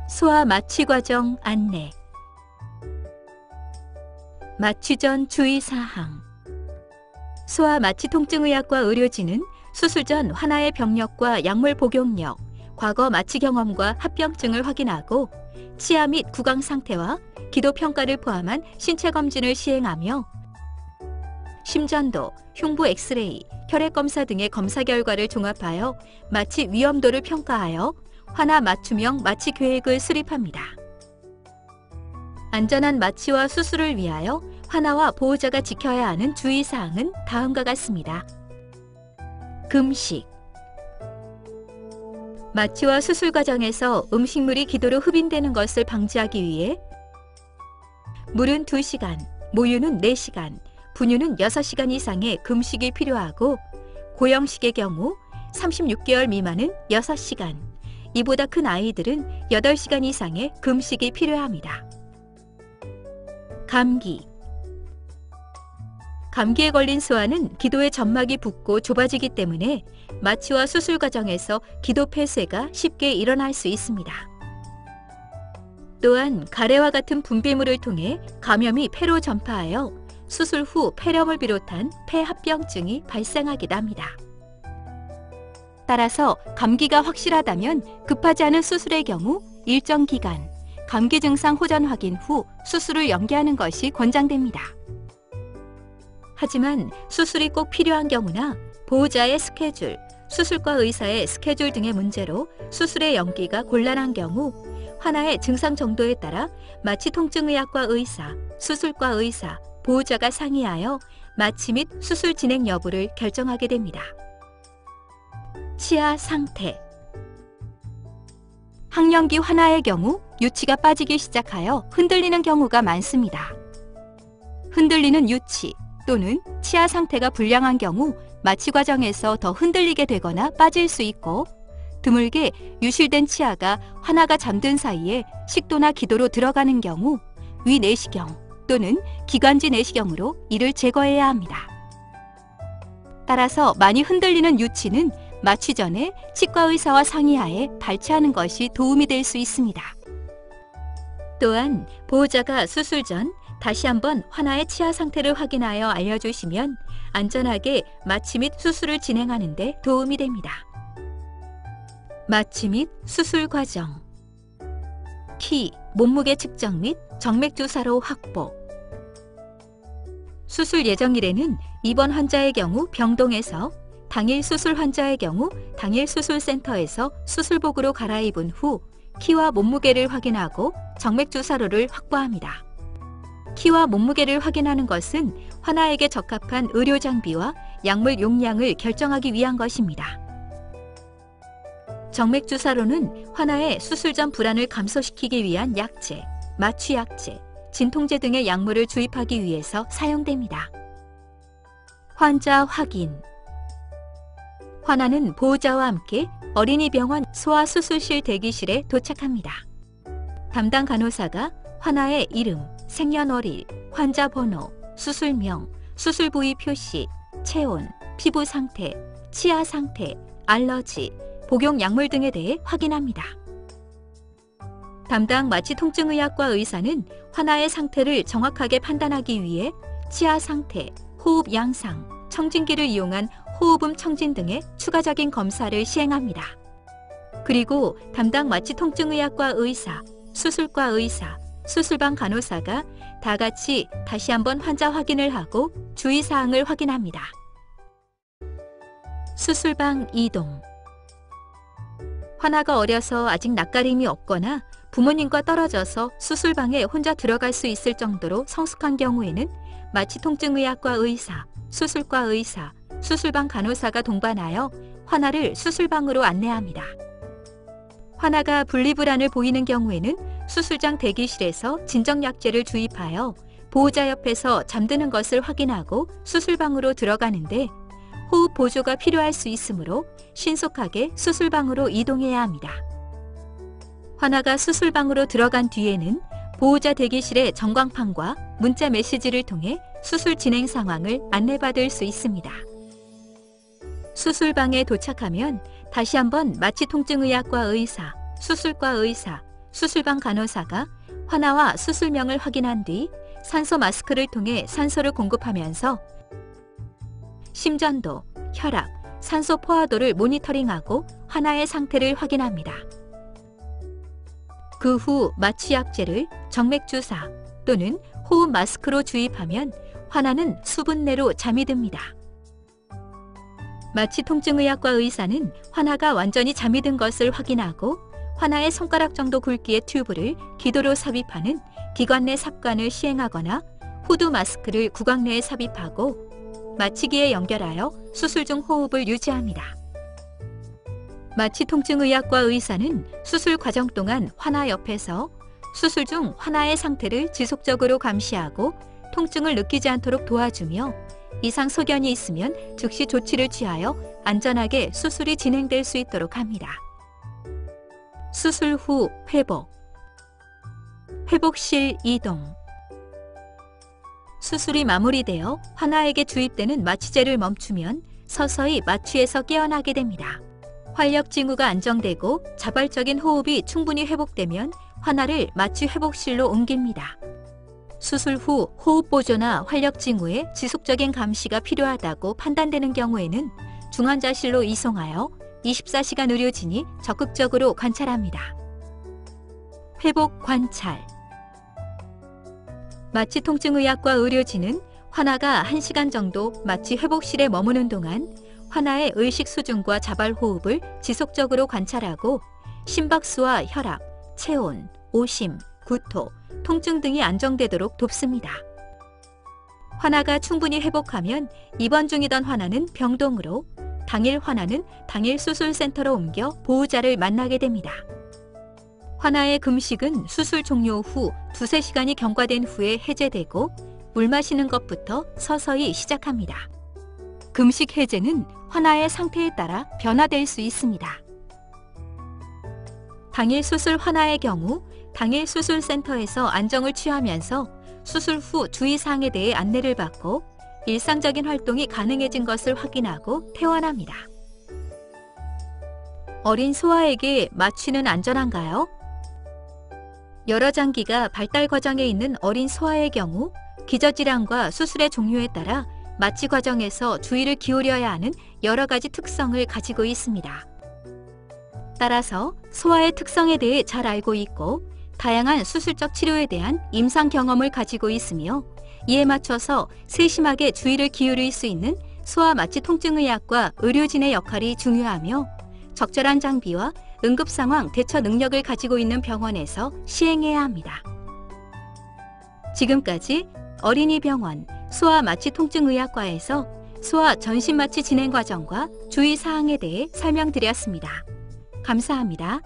소아 마취 과정 안내. 마취 전 주의사항. 소아 마취 통증의학과 의료진은 수술 전 환아의 병력과 약물 복용력, 과거 마취 경험과 합병증을 확인하고 치아 및 구강 상태와 기도 평가를 포함한 신체 검진을 시행하며 심전도, 흉부 엑스레이, 혈액 검사 등의 검사 결과를 종합하여 마취 위험도를 평가하여 환아 맞춤형 마취 계획을 수립합니다. 안전한 마취와 수술을 위하여 환아와 보호자가 지켜야 하는 주의사항은 다음과 같습니다. 금식. 마취와 수술 과정에서 음식물이 기도로 흡인되는 것을 방지하기 위해 물은 2시간, 모유는 4시간, 분유는 6시간 이상의 금식이 필요하고 고형식의 경우 36개월 미만은 6시간, 이보다 큰 아이들은 8시간 이상의 금식이 필요합니다. 감기. 감기에 걸린 소아는 기도의 점막이 붓고 좁아지기 때문에 마취와 수술 과정에서 기도 폐쇄가 쉽게 일어날 수 있습니다. 또한 가래와 같은 분비물을 통해 감염이 폐로 전파하여 수술 후 폐렴을 비롯한 폐합병증이 발생하기도 합니다. 따라서 감기가 확실하다면 급하지 않은 수술의 경우 일정 기간 감기 증상 호전 확인 후 수술을 연기하는 것이 권장됩니다. 하지만 수술이 꼭 필요한 경우나 보호자의 스케줄, 수술과 의사의 스케줄 등의 문제로 수술의 연기가 곤란한 경우 환아의 증상 정도에 따라 마취 통증의학과 의사, 수술과 의사, 보호자가 상의하여 마취 및 수술 진행 여부를 결정하게 됩니다. 치아 상태. 학령기 환아의 경우 유치가 빠지기 시작하여 흔들리는 경우가 많습니다. 흔들리는 유치 또는 치아 상태가 불량한 경우 마취 과정에서 더 흔들리게 되거나 빠질 수 있고 드물게 유실된 치아가 환아가 잠든 사이에 식도나 기도로 들어가는 경우 위 내시경 또는 기관지 내시경으로 이를 제거해야 합니다. 따라서 많이 흔들리는 유치는 마취 전에 치과 의사와 상의하에 발치하는 것이 도움이 될 수 있습니다. 또한 보호자가 수술 전 다시 한번 환아의 치아 상태를 확인하여 알려주시면 안전하게 마취 및 수술을 진행하는 데 도움이 됩니다. 마취 및 수술 과정. 키, 몸무게 측정 및 정맥주사로 확보. 수술 예정일에는 입원 환자의 경우 병동에서, 당일 수술 환자의 경우 당일 수술센터에서 수술복으로 갈아입은 후 키와 몸무게를 확인하고 정맥주사로를 확보합니다. 키와 몸무게를 확인하는 것은 환아에게 적합한 의료 장비와 약물 용량을 결정하기 위한 것입니다. 정맥주사로는 환아의 수술 전 불안을 감소시키기 위한 약제, 마취약제, 진통제 등의 약물을 주입하기 위해서 사용됩니다. 환자 확인. 환아는 보호자와 함께 어린이병원 소아수술실 대기실에 도착합니다. 담당 간호사가 환아의 이름, 생년월일, 환자 번호, 수술명, 수술 부위 표시, 체온, 피부 상태, 치아 상태, 알러지, 복용 약물 등에 대해 확인합니다. 담당 마취 통증의학과 의사는 환아의 상태를 정확하게 판단하기 위해 치아 상태, 호흡 양상, 청진기를 이용한 호흡음 청진 등의 추가적인 검사를 시행합니다. 그리고 담당 마취 통증의학과 의사, 수술과 의사, 수술방 간호사가 다 같이 다시 한번 환자 확인을 하고 주의사항을 확인합니다. 수술방 이동. 환아가 어려서 아직 낯가림이 없거나 부모님과 떨어져서 수술방에 혼자 들어갈 수 있을 정도로 성숙한 경우에는 마취 통증의학과 의사, 수술과 의사, 수술방 간호사가 동반하여 환아를 수술방으로 안내합니다. 환아가 분리불안을 보이는 경우에는 수술장 대기실에서 진정약제를 주입하여 보호자 옆에서 잠드는 것을 확인하고 수술방으로 들어가는데 호흡 보조가 필요할 수 있으므로 신속하게 수술방으로 이동해야 합니다. 환아가 수술방으로 들어간 뒤에는 보호자 대기실의 전광판과 문자 메시지를 통해 수술 진행 상황을 안내받을 수 있습니다. 수술방에 도착하면 다시 한번 마취 통증의학과 의사, 수술과 의사, 수술방 간호사가 환아와 수술명을 확인한 뒤 산소 마스크를 통해 산소를 공급하면서 심전도, 혈압, 산소 포화도를 모니터링하고 환아의 상태를 확인합니다. 그 후 마취약제를 정맥주사 또는 호흡 마스크로 주입하면 환아는 수분 내로 잠이 듭니다. 마취통증의학과 의사는 환아가 완전히 잠이 든 것을 확인하고 환아의 손가락 정도 굵기의 튜브를 기도로 삽입하는 기관 내 삽관을 시행하거나 후두 마스크를 구강 내에 삽입하고 마취기에 연결하여 수술 중 호흡을 유지합니다. 마취통증의학과 의사는 수술 과정 동안 환아 옆에서 수술 중 환아의 상태를 지속적으로 감시하고 통증을 느끼지 않도록 도와주며 이상 소견이 있으면 즉시 조치를 취하여 안전하게 수술이 진행될 수 있도록 합니다. 수술 후 회복, 회복실 이동. 수술이 마무리되어 환아에게 주입되는 마취제를 멈추면 서서히 마취에서 깨어나게 됩니다. 활력 징후가 안정되고 자발적인 호흡이 충분히 회복되면 환아를 마취 회복실로 옮깁니다. 수술 후 호흡 보조나 활력 징후의 지속적인 감시가 필요하다고 판단되는 경우에는 중환자실로 이송하여 24시간 의료진이 적극적으로 관찰합니다. 회복 관찰. 마취통증의학과 의료진은 환아가 1시간 정도 마취 회복실에 머무는 동안 환아의 의식 수준과 자발 호흡을 지속적으로 관찰하고 심박수와 혈압, 체온, 오심, 구토, 통증 등이 안정되도록 돕습니다. 환아가 충분히 회복하면 입원 중이던 환아는 병동으로, 당일 환아는 당일 수술센터로 옮겨 보호자를 만나게 됩니다. 환아의 금식은 수술 종료 후 2~3시간이 경과된 후에 해제되고 물 마시는 것부터 서서히 시작합니다. 금식 해제는 환아의 상태에 따라 변화될 수 있습니다. 당일 수술 환아의 경우 당일 수술센터에서 안정을 취하면서 수술 후 주의사항에 대해 안내를 받고 일상적인 활동이 가능해진 것을 확인하고 퇴원합니다. 어린 소아에게 마취는 안전한가요? 여러 장기가 발달 과정에 있는 어린 소아의 경우 기저질환과 수술의 종류에 따라 마취 과정에서 주의를 기울여야 하는 여러 가지 특성을 가지고 있습니다. 따라서 소아의 특성에 대해 잘 알고 있고 다양한 수술적 치료에 대한 임상 경험을 가지고 있으며 이에 맞춰서 세심하게 주의를 기울일 수 있는 소아 마취통증의학과 의료진의 역할이 중요하며 적절한 장비와 응급상황 대처 능력을 가지고 있는 병원에서 시행해야 합니다. 지금까지 어린이병원 소아 마취통증의학과에서 소아 전신마취 진행 과정과 주의사항에 대해 설명드렸습니다. 감사합니다.